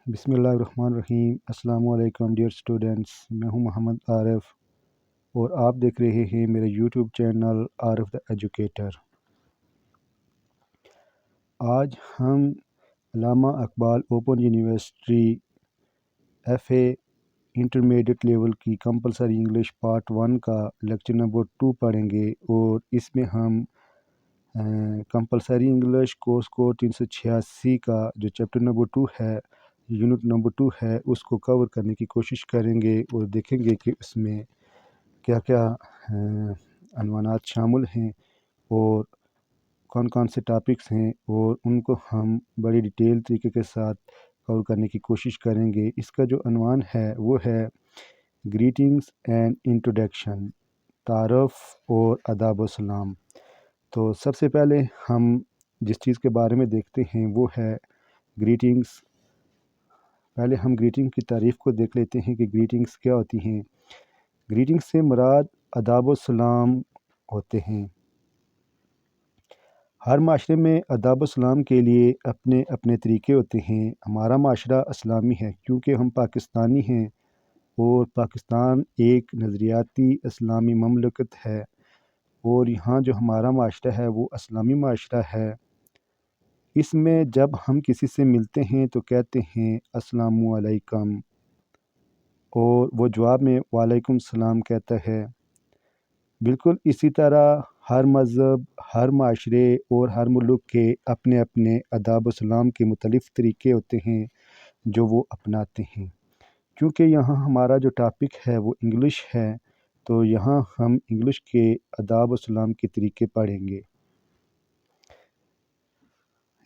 بسم اللہ الرحمن الرحیم۔ السلام علیکم ڈیئر اسٹوڈنٹس، میں ہوں محمد عارف اور آپ دیکھ رہے ہیں میرے YouTube channel Arif the educator. آج ہم Allama Iqbal open university F A intermediate level کی کمپلسری انگلش پارٹ 1 کا لیکچر نمبر 2 پڑھیں گے، اور اس میں ہم کمپلسری انگلش کورس کو 386 کا جو چیپٹر نمبر 2 ہے، یونٹ نمبر 2 ہے، اس کو کور کرنے کی کوشش کریں گے اور دیکھیں گے کہ اس میں کیا کیا عنوانات شامل ہیں اور کون کون سے ٹاپکس ہیں، اور ان کو ہم بڑی ڈیٹیل طریقے کے ساتھ کور کرنے کی کوشش کریں گے۔ اس کا جو عنوان ہے وہ ہے گریٹنگز اینڈ انٹروڈکشن، تعارف اور آداب و سلام۔ تو سب سے پہلے ہم جس چیز کے بارے میں دیکھتے ہیں وہ ہے گریٹنگز۔ پہلے ہم گریٹنگ کی تعریف کو دیکھ لیتے ہیں کہ گریٹنگز کیا ہوتی ہیں۔ گریٹنگز سے مراد آداب و سلام ہوتے ہیں۔ ہر معاشرے میں آداب و سلام کے لیے اپنے اپنے طریقے ہوتے ہیں۔ ہمارا معاشرہ اسلامی ہے کیونکہ ہم پاکستانی ہیں، اور پاکستان ایک نظریاتی اسلامی مملکت ہے، اور یہاں جو ہمارا معاشرہ ہے وہ اسلامی معاشرہ ہے۔ اس میں جب ہم کسی سے ملتے ہیں تو کہتے ہیں السلام علیکم، اور وہ جواب میں وعلیکم السلام کہتا ہے۔ بالکل اسی طرح ہر مذہب، ہر معاشرے اور ہر ملک کے اپنے اپنے آداب و سلام کے مختلف طریقے ہوتے ہیں جو وہ اپناتے ہیں۔ کیونکہ یہاں ہمارا جو ٹاپک ہے وہ انگلش ہے، تو یہاں ہم انگلش کے آداب و سلام کے طریقے پڑھیں گے۔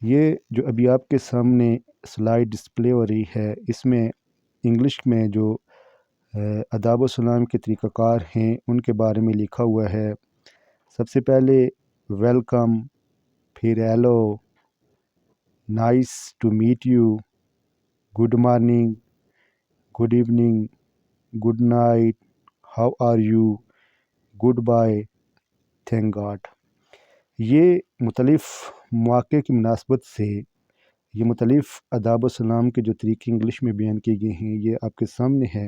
یہ جو ابھی آپ کے سامنے سلائیڈ ڈسپلے ہو رہی ہے، اس میں انگلش میں جو آداب و سلام کے طریقہ کار ہیں ان کے بارے میں لکھا ہوا ہے۔ سب سے پہلے ویلکم، پھر hello, nice to meet you, good morning, good evening, good night, how are you, goodbye, thank God. یہ مختلف مواقع کی مناسبت سے یہ مختلف آداب و سلام کے جو طریقے انگلش میں بیان کیے گئے ہیں یہ آپ کے سامنے ہے۔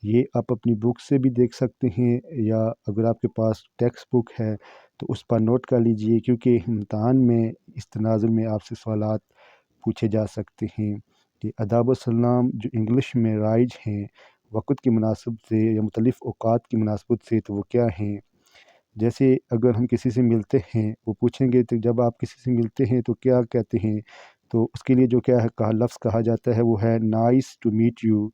یہ آپ اپنی بک سے بھی دیکھ سکتے ہیں، یا اگر آپ کے پاس ٹیکسٹ بک ہے تو اس پر نوٹ کر لیجئے، کیونکہ امتحان میں اس تناظر میں آپ سے سوالات پوچھے جا سکتے ہیں کہ آداب و سلام جو انگلش میں رائج ہیں وقت کی مناسبت سے یا مختلف اوقات کی مناسبت سے، تو وہ کیا ہیں۔ جیسے اگر ہم کسی سے ملتے ہیں، وہ پوچھیں گے تو جب آپ کسی سے ملتے ہیں تو کیا کہتے ہیں، تو اس کے لیے جو کیا ہے لفظ کہا جاتا ہے وہ ہے نائس ٹو میٹ یو۔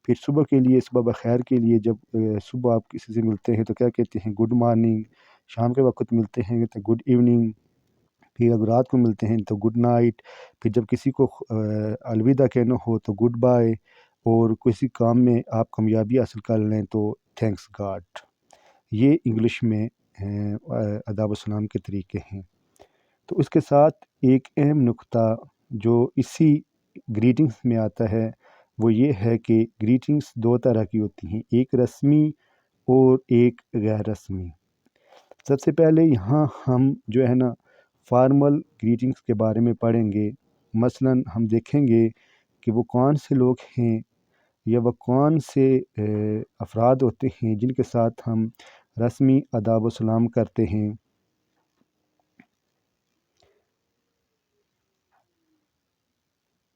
پھر صبح کے لیے، صبح بخیر کے لیے جب صبح آپ کسی سے ملتے ہیں تو کیا کہتے ہیں، گڈ مارننگ۔ شام کے وقت ملتے ہیں تو گڈ ایوننگ۔ پھر اگر رات کو ملتے ہیں تو گڈ نائٹ۔ پھر جب کسی کو الوداع کہنا ہو تو گڈ بائے، اور کسی کام میں آپ کامیابی حاصل کر لیں تو تھینکس گاڈ۔ یہ انگلش میں آداب و سلام کے طریقے ہیں۔ تو اس کے ساتھ ایک اہم نقطہ جو اسی گریٹنگز میں آتا ہے وہ یہ ہے کہ گریٹنگز دو طرح کی ہوتی ہیں، ایک رسمی اور ایک غیر رسمی۔ سب سے پہلے یہاں ہم جو ہے نا فارمل گریٹنگز کے بارے میں پڑھیں گے۔ مثلاً ہم دیکھیں گے کہ وہ کون سے لوگ ہیں یا وہ کون سے افراد ہوتے ہیں جن کے ساتھ ہم رسمی آداب و سلام کرتے ہیں۔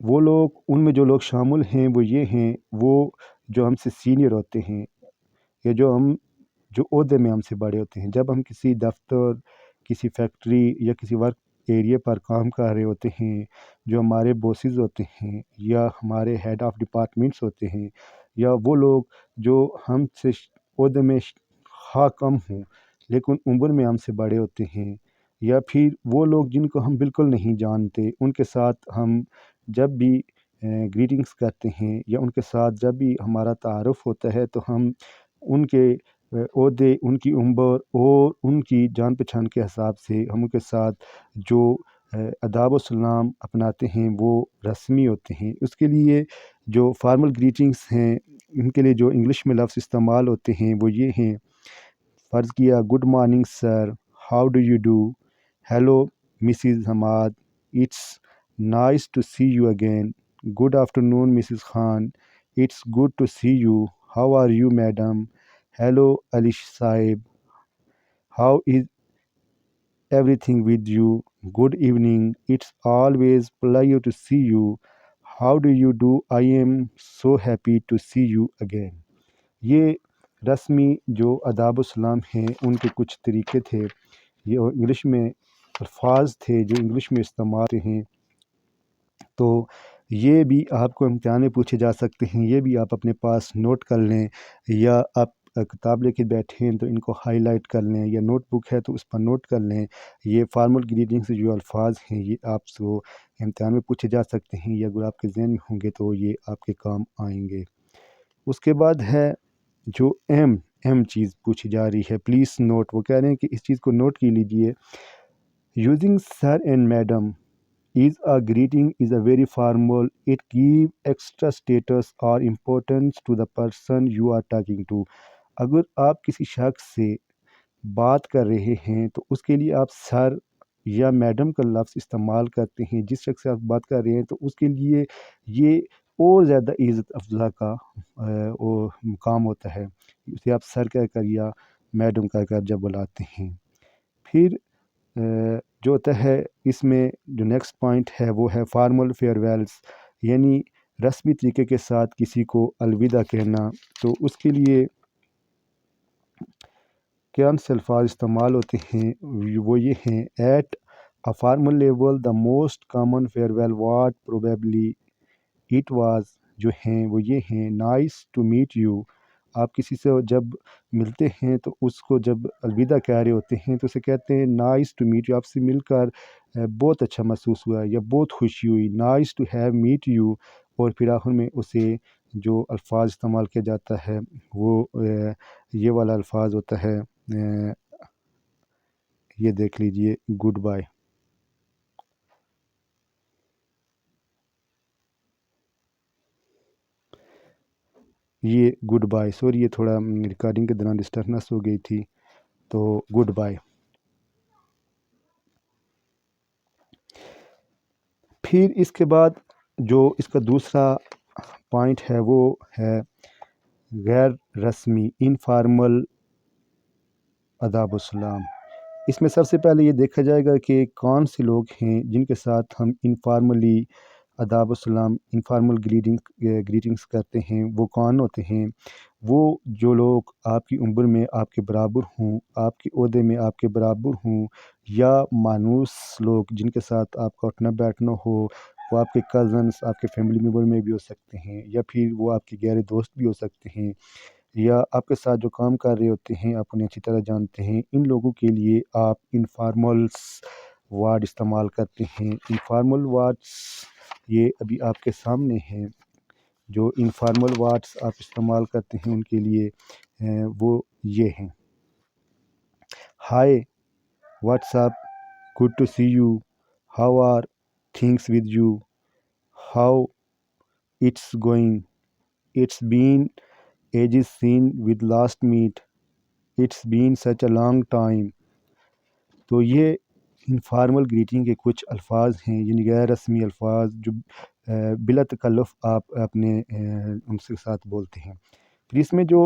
وہ لوگ، ان میں جو لوگ شامل ہیں وہ یہ ہیں، وہ جو ہم سے سینئر ہوتے ہیں یا جو عہدے میں ہم سے بڑے ہوتے ہیں۔ جب ہم کسی دفتر، کسی فیکٹری یا کسی ورک ایریا پر کام کر رہے ہوتے ہیں، جو ہمارے بوسز ہوتے ہیں یا ہمارے ہیڈ آف ڈپارٹمنٹس ہوتے ہیں، یا وہ لوگ جو ہم سے عہدے میں خواہ کم ہوں لیکن عمر میں ہم سے بڑے ہوتے ہیں، یا پھر وہ لوگ جن کو ہم بالکل نہیں جانتے، ان کے ساتھ ہم جب بھی گریٹنگز کرتے ہیں یا ان کے ساتھ جب بھی ہمارا تعارف ہوتا ہے تو ہم ان کے عہدے، ان کی عمر اور ان کی جان پہچان کے حساب سے ہم ان کے ساتھ جو آداب و سلام اپناتے ہیں وہ رسمی ہوتے ہیں۔ اس کے لیے جو فارمل گریٹنگز ہیں ان کے لیے جو انگلش میں لفظ استعمال ہوتے ہیں وہ یہ ہیں۔ فرض کیا good morning sir, how do you do, hello Mrs Hammad, it's nice to see you again, Good afternoon, Mrs. Khan. It's good to see you. How are you, madam? Hello, Alish Saib. How is everything with you? Good evening. It's always pleasure to see you. How do you do? I am so happy to see you again. یہ رسمی جو آداب و سلام ہیں ان کے کچھ طریقے تھے، یہ انگلش میں الفاظ تھے جو انگلش میں استعمال ہوتے ہیں، تو یہ بھی آپ کو امتحان میں پوچھے جا سکتے ہیں، یہ بھی آپ اپنے پاس نوٹ کر لیں، یا آپ کتاب لے کے بیٹھے ہیں تو ان کو ہائی لائٹ کر لیں، یا نوٹ بک ہے تو اس پر نوٹ کر لیں۔ یہ فارمل گریٹنگ سے جو الفاظ ہیں یہ آپ کو امتحان میں پوچھے جا سکتے ہیں، یا اگر آپ کے ذہن میں ہوں گے تو یہ آپ کے کام آئیں گے۔ اس کے بعد ہے جو اہم چیز پوچھی جا رہی ہے، پلیز نوٹ، وہ کہہ رہے ہیں کہ اس چیز کو نوٹ کی لیجئے۔ Using sir and madam is a greeting is a very formal. It gives extra status or importance to the person you are talking to. اگر آپ کسی شخص سے بات کر رہے ہیں تو اس کے لیے آپ سر یا میڈم کا لفظ استعمال کرتے ہیں، جس شخص سے آپ بات کر رہے ہیں تو اس کے لیے یہ اور زیادہ عزت افزا کا مقام ہوتا ہے، اسے آپ سر کہہ کر یا میڈم کہہ کر جب بلاتے ہیں۔ پھر جو ہوتا ہے اس میں جو نیکسٹ پوائنٹ ہے وہ ہے فارمل فیئر ویلس، یعنی رسمی طریقے کے ساتھ کسی کو الوداع کہنا۔ تو اس کے لیے کون سے الفاظ استعمال ہوتے ہیں، وہ یہ ہیں: at a formal level the most common farewell what probably it was، جو ہیں وہ یہ ہیں: نائس ٹو میٹ یو، آپ کسی سے جب ملتے ہیں تو اس کو جب الوداع کہہ رہے ہوتے ہیں تو اسے کہتے ہیں نائس ٹو میٹ یو، آپ سے مل کر بہت اچھا محسوس ہوا یا بہت خوشی ہوئی، nice to have meet you. اور پھر آخر میں اسے جو الفاظ استعمال کیا جاتا ہے وہ یہ والا الفاظ ہوتا ہے، یہ دیکھ لیجئے، گڈ بائے۔ یہ گڈ بائے، سوری یہ تھوڑا ریکارڈنگ کے دوران ڈسٹربنس ہو گئی تھی، تو گڈ بائے۔ پھر اس کے بعد جو اس کا دوسرا پوائنٹ ہے وہ ہے غیر رسمی انفارمل آداب و سلام۔ اس میں سب سے پہلے یہ دیکھا جائے گا کہ کون سے لوگ ہیں جن کے ساتھ ہم انفارملی آداب و سلام، انفارمل گریٹنگس کرتے ہیں، وہ کون ہوتے ہیں؟ وہ جو لوگ آپ کی عمر میں آپ کے برابر ہوں، آپ کے عہدے میں آپ کے برابر ہوں، یا مانوس لوگ جن کے ساتھ آپ کا اٹھنا بیٹھنا ہو، وہ آپ کے کزنس، آپ کے فیملی ممبر میں بھی ہو سکتے ہیں، یا پھر وہ آپ کے گہرے دوست بھی ہو سکتے ہیں، یا آپ کے ساتھ جو کام کر رہے ہوتے ہیں آپ انہیں اچھی طرح جانتے ہیں۔ ان لوگوں کے لیے آپ انفارملس ورڈ استعمال کرتے ہیں۔ انفارمل ورڈس یہ ابھی آپ کے سامنے ہیں، جو انفارمل ورڈس آپ استعمال کرتے ہیں ان کے لیے وہ یہ ہیں: hi, what's up, good to see you, how are things with you, how it's going, it's been ages seen with last meet, it's been such a long time. تو یہ انفارمل گریٹنگ کے کچھ الفاظ ہیں، یعنی غیر رسمی الفاظ جو بلا تکلف آپ اپنے ان کے ساتھ بولتے ہیں۔ پھر اس میں جو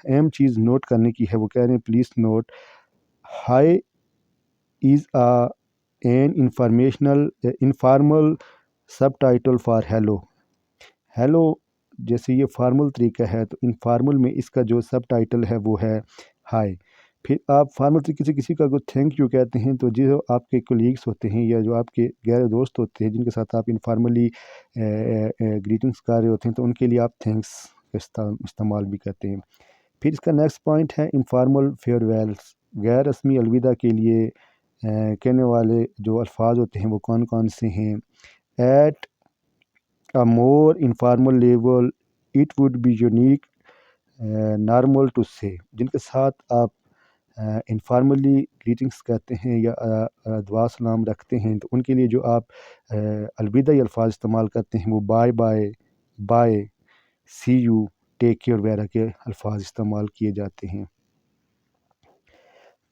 اہم چیز نوٹ کرنے کی ہے وہ کہہ رہے ہیں please note, hi is an informal subtitle for hello. Hello جیسے یہ فارمل طریقہ ہے تو انفارمل میں اس کا جو سب ٹائٹل ہے وہ ہے ہائی۔ پھر آپ فارمل طریقے سے کسی کا اگر تھینک یو کہتے ہیں تو جو آپ کے کولیگس ہوتے ہیں یا جو آپ کے غیر دوست ہوتے ہیں جن کے ساتھ آپ انفارملی گریٹنگس کر رہے ہوتے ہیں تو ان کے لیے آپ تھینکس استعمال بھی کرتے ہیں۔ پھر اس کا نیکسٹ پوائنٹ ہے انفارمل فیئر ویلس، غیر رسمی الوداع کے لیے کہنے والے جو الفاظ ہوتے ہیں وہ کون کون سے ہیں؟ At a more informal level it would be unique normal to say، جن کے ساتھ آپ انفارملی گریٹنگس کرتے ہیں یا دعا سلام رکھتے ہیں تو ان کے لیے جو آپ الوداعی الفاظ استعمال کرتے ہیں وہ bye bye, bye, see you, take care وغیرہ کے الفاظ استعمال کیے جاتے ہیں۔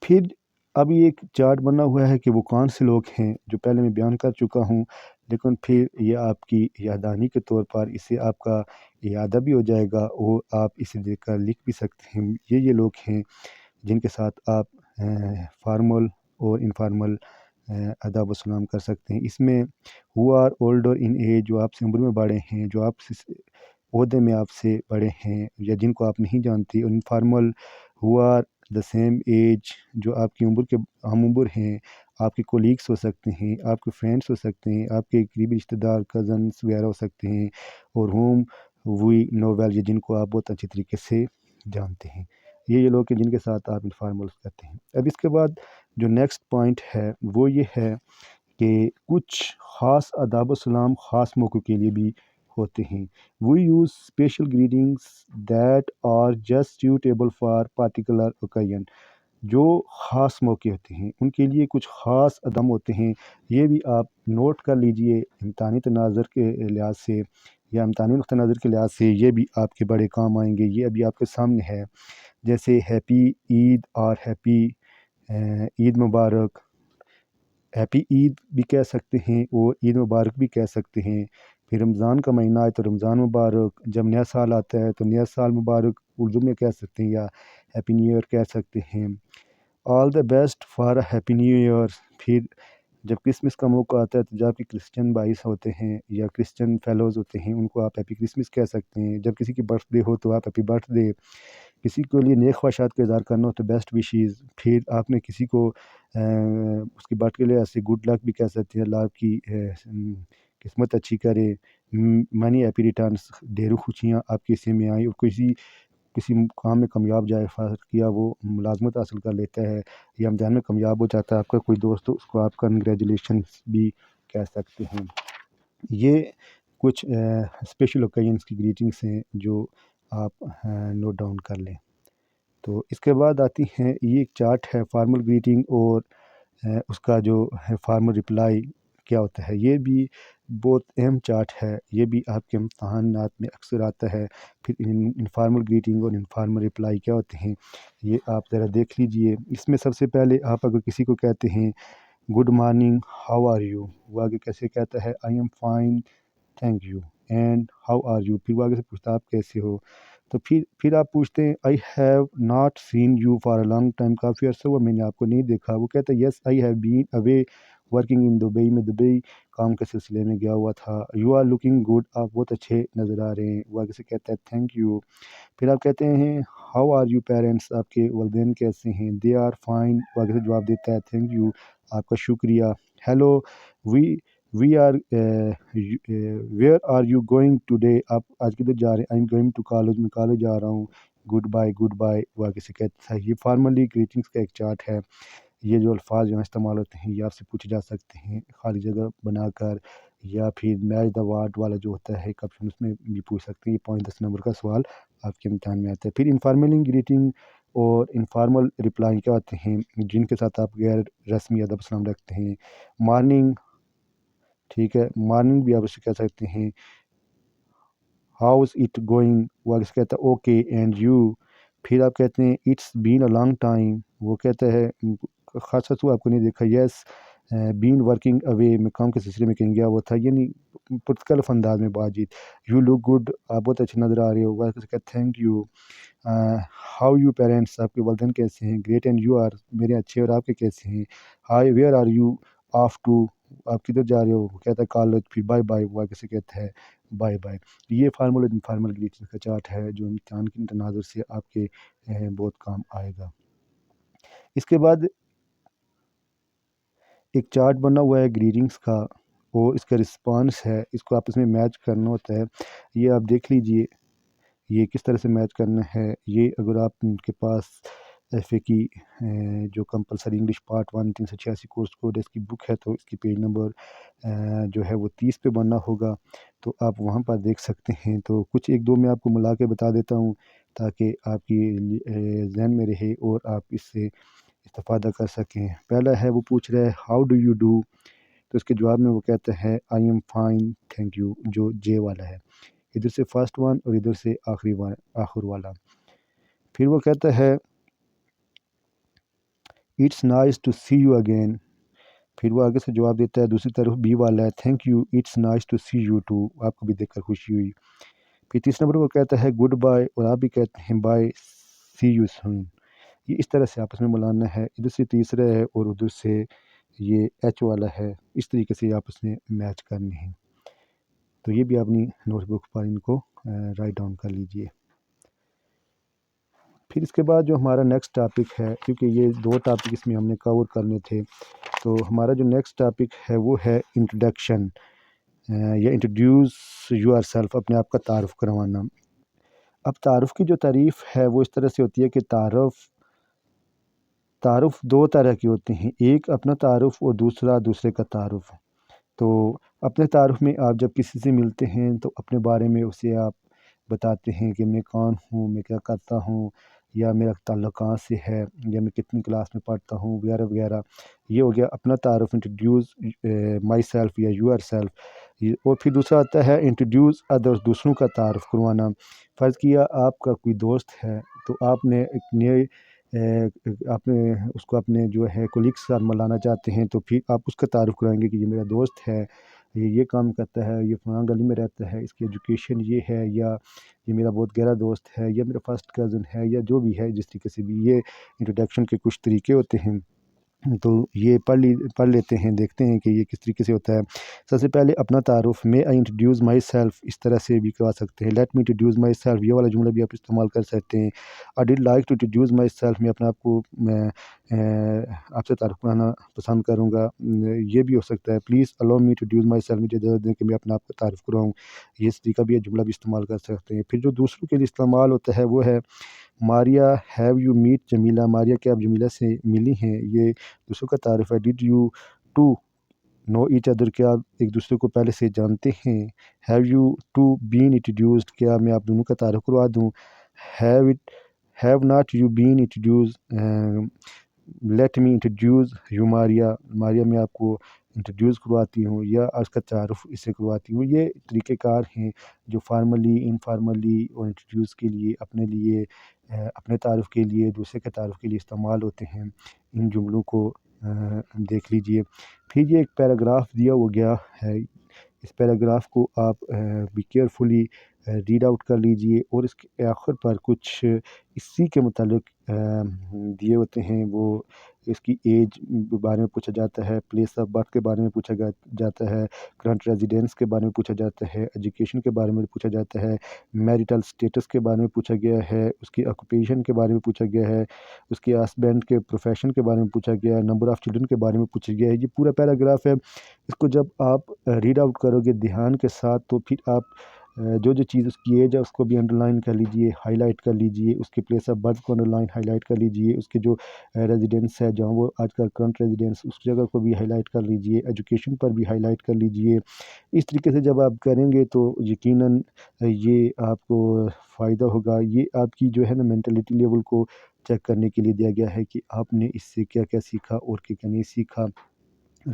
پھر اب یہ ایک چارٹ بنا ہوا ہے کہ وہ کون سے لوگ ہیں جو پہلے میں بیان کر چکا ہوں لیکن پھر یہ آپ کی یادداشت کے طور پر اس سے آپ کا اعادہ بھی ہو جائے گا اور آپ اسے دیکھ کر لکھ بھی سکتے ہیں۔ یہ لوگ ہیں جن کے ساتھ آپ فارمل اور انفارمل ادب و سلام کر سکتے ہیں۔ اس میں who are older in age, جو آپ سے عمر میں بڑے ہیں، جو آپ سے عہدے میں آپ سے بڑے ہیں یا جن کو آپ نہیں جانتے۔ Informal who are the same age, جو آپ کی عمر کے ہم عمر ہیں، آپ کے کولیگس ہو سکتے ہیں، آپ کے فرینڈس ہو سکتے ہیں، آپ کے قریبی رشتہ دار کزنس وغیرہ ہو سکتے ہیں، اور ہوم وی نو ویل، جن کو آپ بہت اچھی طریقے سے جانتے ہیں۔ یہ لوگ ہیں جن کے ساتھ آپ انفارمل کرتے ہیں۔ اب اس کے بعد جو نیکسٹ پوائنٹ ہے وہ یہ ہے کہ کچھ خاص آداب و سلام خاص موقع کے لیے بھی ہوتے ہیں۔ We use special greetings that are just suitable for particular occasion. جو خاص موقع ہوتے ہیں ان کے لیے کچھ خاص ادب ہوتے ہیں، یہ بھی آپ نوٹ کر لیجئے امتحانی تناظر کے لحاظ سے یا امتحانی نقطہ نظر کے لحاظ سے، یہ بھی آپ کے بڑے کام آئیں گے۔ یہ ابھی آپ کے سامنے ہے، جیسے ہیپی عید اور ہیپی عید مبارک، ہیپی عید بھی کہہ سکتے ہیں اور عید مبارک بھی کہہ سکتے ہیں۔ پھر رمضان کا مہینہ آئے تو رمضان مبارک، جب نیا سال آتا ہے تو نیا سال مبارک اردو میں کہہ سکتے ہیں یا ہیپی نیو ایئر کہہ سکتے ہیں۔ All the best for happy new year. پھر جب کرسمس کا موقع آتا ہے تو جو آپ کے کرسچن بھائی ہوتے ہیں یا کرسچن فیلوز ہوتے ہیں ان کو آپ ہیپی کرسمس کہہ سکتے ہیں۔ جب کسی کی برتھ ڈے ہو تو آپ ہیپی برتھ ڈے، کسی کے لیے نیک خواہشات کا اظہار کرنا ہو تو بیسٹ وشیز۔ پھر آپ نے کسی کو اس کی برتھ ڈے کے لیے ایسے گڈ لک بھی کہہ سکتے ہیں، اللہ آپ کی قسمت اچھی کرے، منی ہیپی ریٹرنس، ڈھیروں خوشیاں آپ کے حصے میں آئیں، اور کسی کام میں کامیاب جائے، فرض کیا وہ ملازمت حاصل کر لیتا ہے یا امتحان میں کامیاب ہو جاتا ہے آپ کا کوئی دوست، تو اس کو آپ کنگریچولیشنس بھی کہہ سکتے ہیں۔ یہ کچھ اسپیشل اوکیزنس کی گریٹنگس ہیں جو آپ نوٹ ڈاؤن کر لیں۔ تو اس کے بعد آتی ہیں، یہ ایک چارٹ ہے فارمل گریٹنگ اور اس کا جو ہے فارمل رپلائی کیا ہوتا ہے۔ یہ بھی بہت اہم چارٹ ہے، یہ بھی آپ کے امتحانات میں اکثر آتا ہے۔ پھر انفارمل گریٹنگ اور انفارمل رپلائی کیا ہوتے ہیں یہ آپ ذرا دیکھ لیجئے۔ اس میں سب سے پہلے آپ اگر کسی کو کہتے ہیں good morning, how are you, وہ آگے کیسے کہتا ہے I am fine thank you, and how are you, پھر وہ آگے سے پوچھتا ہے آپ کیسے ہو، تو پھر آپ پوچھتے ہیں I have not seen you for a long time, کافی عرصہ ہوا میں نے آپ کو نہیں دیکھا، وہ کہتا ہے yes I have been away working in Dubai, میں دبئی کام کے سلسلے میں گیا ہوا تھا، یو آر لکنگ گڈ، آپ بہت اچھے نظر آ رہے ہیں، وہ آگے سے کہتا ہے تھینک یو۔ پھر آپ کہتے ہیں ہاؤ آر یو پیرنٹس، آپ کے والدین کیسے ہیں، دے آر فائن، وہ آگے سے جواب دیتا ہے تھینک یو، آپ کا شکریہ۔ Hello, we are where are you going today, آپ آج کدھر جا رہے ہیں، I am going to college, میں کالج جا رہا ہوں، گڈ بائے، وہ آگے سے کہتا ہے۔ یہ فارملی گریٹنگس کا ایک چارٹ ہے۔ یہ جو الفاظ یہاں استعمال ہوتے ہیں یہ آپ سے پوچھے جا سکتے ہیں خالی جگہ بنا کر، یا پھر میچ دا وارڈ والا جو ہوتا ہے کپشن، اس میں بھی پوچھ سکتے ہیں۔ یہ 10 نمبر کا سوال آپ کے امتحان میں آتا ہے۔ پھر انفارمل گریٹنگ اور انفارمل رپلائی کیا ہوتے ہیں جن کے ساتھ آپ غیر رسمی ادب سلام رکھتے ہیں۔ مارننگ، ٹھیک ہے، مارننگ بھی آپ اسے کہہ سکتے ہیں، ہاؤز اٹ گوئنگ، وہ آگے سے کہتا ہے اوکے اینڈ یو۔ پھر آپ کہتے ہیں it's been a long time, وہ کہتا ہے خاصا تو آپ کو نہیں دیکھا، یس بین ورکنگ اوے، میں کام کے سلسلے میں کہیں گیا وہ تھا، یعنی پرتکلف انداز میں بات چیت۔ یو لک گڈ، آپ بہت اچھے نظر آ رہے ہو، وہ آگے سے کہتا ہے thank you. How you parents, آپ کے والدین کیسے ہیں، گریٹ اینڈ یو آر، میرے اچھے اور آپ کے کیسے ہیں۔ Hi where are you off to, آپ کدھر جا رہے ہو، وہ کہتا ہے کالج، پھر بائے، وہ آگے سے کہتا ہے بائے۔ یہ فارمل اور انفارمل گریٹنگ کا چارٹ ہے جو امتحان کے تناظر سے آپ کے بہت کام آئے گا۔ اس کے بعد ایک چارٹ بنا ہوا ہے گریٹنگس کا اور اس کا رسپانس ہے، اس کو آپس میں میچ کرنا ہوتا ہے۔ یہ آپ دیکھ لیجئے یہ کس طرح سے میچ کرنا ہے۔ یہ اگر آپ کے پاس ایف اے کی جو compulsory English part 1 386 course code اس کی بک ہے تو اس کی پیج نمبر جو ہے وہ 30 پہ بننا ہوگا، تو آپ وہاں پر دیکھ سکتے ہیں۔ تو کچھ ایک دو میں آپ کو ملا کے بتا دیتا ہوں تاکہ آپ کی ذہن میں رہے اور آپ اس سے استفادہ کر سکیں۔ پہلا ہے وہ پوچھ رہا ہے ہاؤ ڈو یو ڈو، تو اس کے جواب میں وہ کہتا ہے I am fine thank you, جو جے والا ہے، ادھر سے فرسٹ ون اور ادھر سے آخر والا۔ پھر وہ کہتا ہے it's nice to see you again, پھر وہ آگے سے جواب دیتا ہے دوسری طرف بی والا ہے thank you it's nice to see you too, آپ کو بھی دیکھ کر خوشی ہوئی۔ پھر تیسرے نمبر وہ کہتا ہے گڈ بائے اور آپ بھی کہتے ہیں بائے سی یو سون۔ یہ اس طرح سے آپس میں ملانا ہے، ادھر سے تیسرا ہے اور ادھر سے یہ ایچ والا ہے، اس طریقے سے آپس میں میچ کرنے ہیں۔ تو یہ بھی اپنی نوٹ بک پر ان کو رائٹ ڈاؤن کر لیجئے۔ پھر اس کے بعد جو ہمارا نیکسٹ ٹاپک ہے، کیونکہ یہ دو ٹاپک اس میں ہم نے کور کرنے تھے، تو ہمارا جو نیکسٹ ٹاپک ہے وہ ہے انٹروڈکشن یا انٹروڈیوس یور سیلف، اپنے آپ کا تعارف کروانا۔ اب تعارف کی جو تعریف ہے وہ اس طرح سے ہوتی ہے کہ تعارف دو طرح کے ہوتے ہیں، ایک اپنا تعارف اور دوسرا دوسرے کا تعارف۔ تو اپنے تعارف میں آپ جب کسی سے ملتے ہیں تو اپنے بارے میں اسے آپ بتاتے ہیں کہ میں کون ہوں، میں کیا کرتا ہوں، یا میرا تعلق کہاں سے ہے، یا میں کتنی کلاس میں پڑھتا ہوں، وغیرہ وغیرہ۔ یہ ہو گیا اپنا تعارف، انٹروڈیوس مائی سیلف یا یور سیلف۔ اور پھر دوسرا آتا ہے انٹروڈیوس ادرس، دوسروں کا تعارف کروانا۔ فرض کیا آپ کا کوئی دوست ہے تو آپ نے ایک نئے آپ نے اس کو اپنے جو ہے کولیگ کے ساتھ ملانا چاہتے ہیں، تو پھر آپ اس کا تعارف کرائیں گے کہ یہ میرا دوست ہے، یہ کام کرتا ہے، یہ فلاں گلی میں رہتا ہے، اس کی ایجوکیشن یہ ہے، یا یہ میرا بہت گہرا دوست ہے، یا میرا فرسٹ کزن ہے، یا جو بھی ہے جس طریقے سے بھی۔ یہ انٹروڈکشن کے کچھ طریقے ہوتے ہیں، تو یہ پڑھ لیتے ہیں، دیکھتے ہیں کہ یہ کس طریقے سے ہوتا ہے۔ سب سے پہلے اپنا تعارف، میں آئی انٹروڈیوس مائی سیلف، اس طرح سے بھی کروا سکتے ہیں۔ Let me introduce myself, یہ والا جملہ بھی آپ استعمال کر سکتے ہیں۔ I did like to introduce myself, میں اپنے آپ کو آپ سے تعارف کرانا پسند کروں گا، یہ بھی ہو سکتا ہے۔ Please allow me to introduce myself, مجھے اجازت دیں کہ میں اپنے آپ کو تعارف کراؤں، یہ اس طریقہ بھی جملہ بھی استعمال کر سکتے ہیں۔ پھر جو دوسروں کے لیے استعمال ہوتا ہے وہ ہے ماریا ہیو یو میٹ جمیلہ، ماریا کیا آپ جمیلہ سے ملی ہیں، یہ دوسروں کا تعارف ہے۔ Did you two know each other, کیا آپ ایک دوسرے کو پہلے سے جانتے ہیں۔ Have you two been introduced, کیا میں آپ دونوں کا تعارف کروا دوں۔ Have not you been introduced, let me introduce you Maria, Maria میں آپ کو انٹروڈیوس کرواتی ہوں یا اس کا تعارف اس سے کرواتی ہوں۔ یہ طریقہ کار ہیں جو فارملی، انفارملی اور انٹروڈیوس کے لیے، اپنے لیے، اپنے تعارف کے لیے، دوسرے کے تعارف کے لیے استعمال ہوتے ہیں۔ ان جملوں کو دیکھ لیجئے۔ پھر یہ ایک پیراگراف دیا ہو گیا ہے، اس پیراگراف کو آپ بھی کیئرفلی ریڈ آؤٹ کر لیجئے، اور اس کے آخر پر کچھ اسی کے متعلق دیے ہوتے ہیں۔ وہ اس کی ایج کے بارے میں پوچھا جاتا ہے، پلیس آف برتھ کے بارے میں پوچھا جاتا ہے، کرنٹ ریزیڈنس کے بارے میں پوچھا جاتا ہے، ایجوکیشن کے بارے میں پوچھا جاتا ہے، میریٹل سٹیٹس کے بارے میں پوچھا گیا ہے، اس کی آکوپیشن کے بارے میں پوچھا گیا ہے، اس کے ہسبینڈ کے پروفیشن کے بارے میں پوچھا گیا ہے، نمبر آف چلڈرن کے بارے میں پوچھا گیا ہے۔ یہ پورا پیراگراف ہے، اس کو جب آپ ریڈ آؤٹ کرو گے دھیان کے ساتھ، تو پھر آپ جو چیز اس کی ایج ہے اس کو بھی انڈر لائن کر لیجئے، ہائی لائٹ کر لیجئے، اس کے پلیس آف برتھ کو انڈر لائن ہائی لائٹ کر لیجئے، اس کے جو ریزیڈنس ہے جہاں وہ آج کل کرنٹ ریزیڈنس، اس جگہ کو بھی ہائی لائٹ کر لیجئے، ایجوکیشن پر بھی ہائی لائٹ کر لیجئے۔ اس طریقے سے جب آپ کریں گے تو یقیناً یہ آپ کو فائدہ ہوگا۔ یہ آپ کی جو ہے نا مینٹلٹی لیول کو چیک کرنے کے لیے دیا گیا ہے کہ آپ نے اس سے کیا کیا سیکھا اور کیا کیا نہیں سیکھا،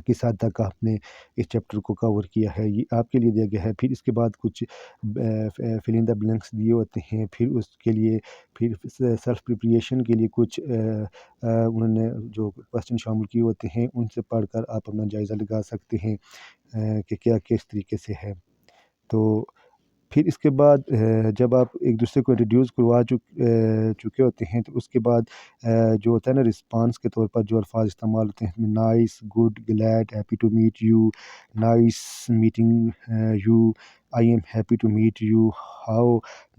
کس حد تک آپ نے اس چیپٹر کو کور کیا ہے، یہ آپ کے لیے دیا گیا ہے۔ پھر اس کے بعد کچھ فل ان دا بلینکس دیے ہوتے ہیں، پھر اس کے لیے پھر سیلف پریپریشن کے لیے کچھ انہوں نے جو کوسچن شامل کیے ہوتے ہیں، ان سے پڑھ کر آپ اپنا جائزہ لگا سکتے ہیں کہ کیا کس طریقے سے ہے۔ تو پھر اس کے بعد جب آپ ایک دوسرے کو انٹروڈیوس کروا چکے ہوتے ہیں، تو اس کے بعد جو ہوتا ہے نا رسپانس کے طور پر جو الفاظ استعمال ہوتے ہیں، nice, good, glad, happy to meet you, nice meeting you, I am happy to meet you, how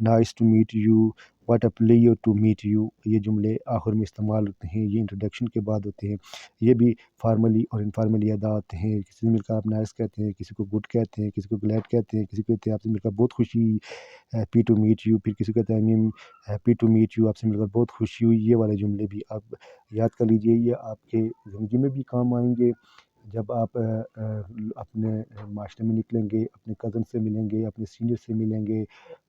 nice to meet you, what a pleasure to meet you, یہ جملے آخر میں استعمال ہوتے ہیں، یہ انٹروڈکشن کے بعد ہوتے ہیں۔ یہ بھی فارملی اور انفارملی ادا ہوتے ہیں۔ کسی سے مل کر آپ نائس کہتے ہیں، کسی کو گڈ کہتے ہیں، کسی کو گلیڈ کہتے ہیں، کسی کو کہتے ہیں آپ سے مل کر بہت خوشی، ہیپی ٹو میٹ یو، پھر کسی کو کہتے ہیں ہیپی ٹو میٹ یو، آپ سے مل کر بہت خوشی ہوئی۔ یہ والے جملے بھی آپ یاد کر لیجئے، یہ آپ کے زندگی میں بھی کام آئیں گے۔ جب آپ اپنے معاشرے میں نکلیں گے، اپنے کزن سے ملیں گے، اپنے سینئر سے ملیں گے،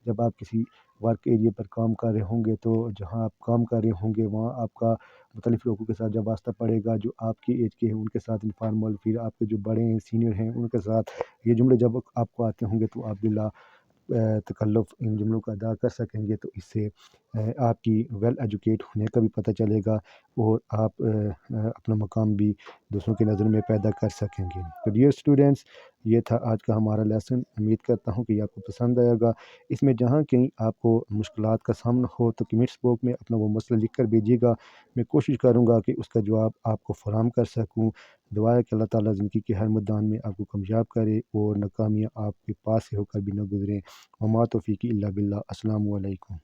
جب آپ کسی ورک ایریا پر کام کر رہے ہوں گے، تو جہاں آپ کام کر رہے ہوں گے وہاں آپ کا مختلف لوگوں کے ساتھ جب واسطہ پڑے گا، جو آپ کی ایج کے ہیں ان کے ساتھ انفارمل، پھر آپ کے جو بڑے ہیں، سینئر ہیں، ان کے ساتھ یہ جملے جب آپ کو آتے ہوں گے تو آپ بلا تکلف ان جملوں کا ادا کر سکیں گے، تو اس سے آپ کی ویل ایجوکیٹ ہونے کا بھی پتہ چلے گا، اور آپ اپنا مقام بھی دوسروں کی نظر میں پیدا کر سکیں گے۔ تو ڈیئر اسٹوڈنٹس، یہ تھا آج کا ہمارا لیسن۔ امید کرتا ہوں کہ یہ آپ کو پسند آئے گا۔ اس میں جہاں کہیں آپ کو مشکلات کا سامنا ہو تو کمنٹس باکس میں اپنا وہ مسئلہ لکھ کر بھیجیے گا، میں کوشش کروں گا کہ اس کا جواب آپ کو فراہم کر سکوں۔ دعا ہے کہ اللہ تعالیٰ زندگی کے ہر میدان میں آپ کو کامیاب کرے اور ناکامیاں آپ کے پاس سے ہو کر بھی نہ گزریں۔ وما توفیقی الا باللہ۔ السلام علیکم۔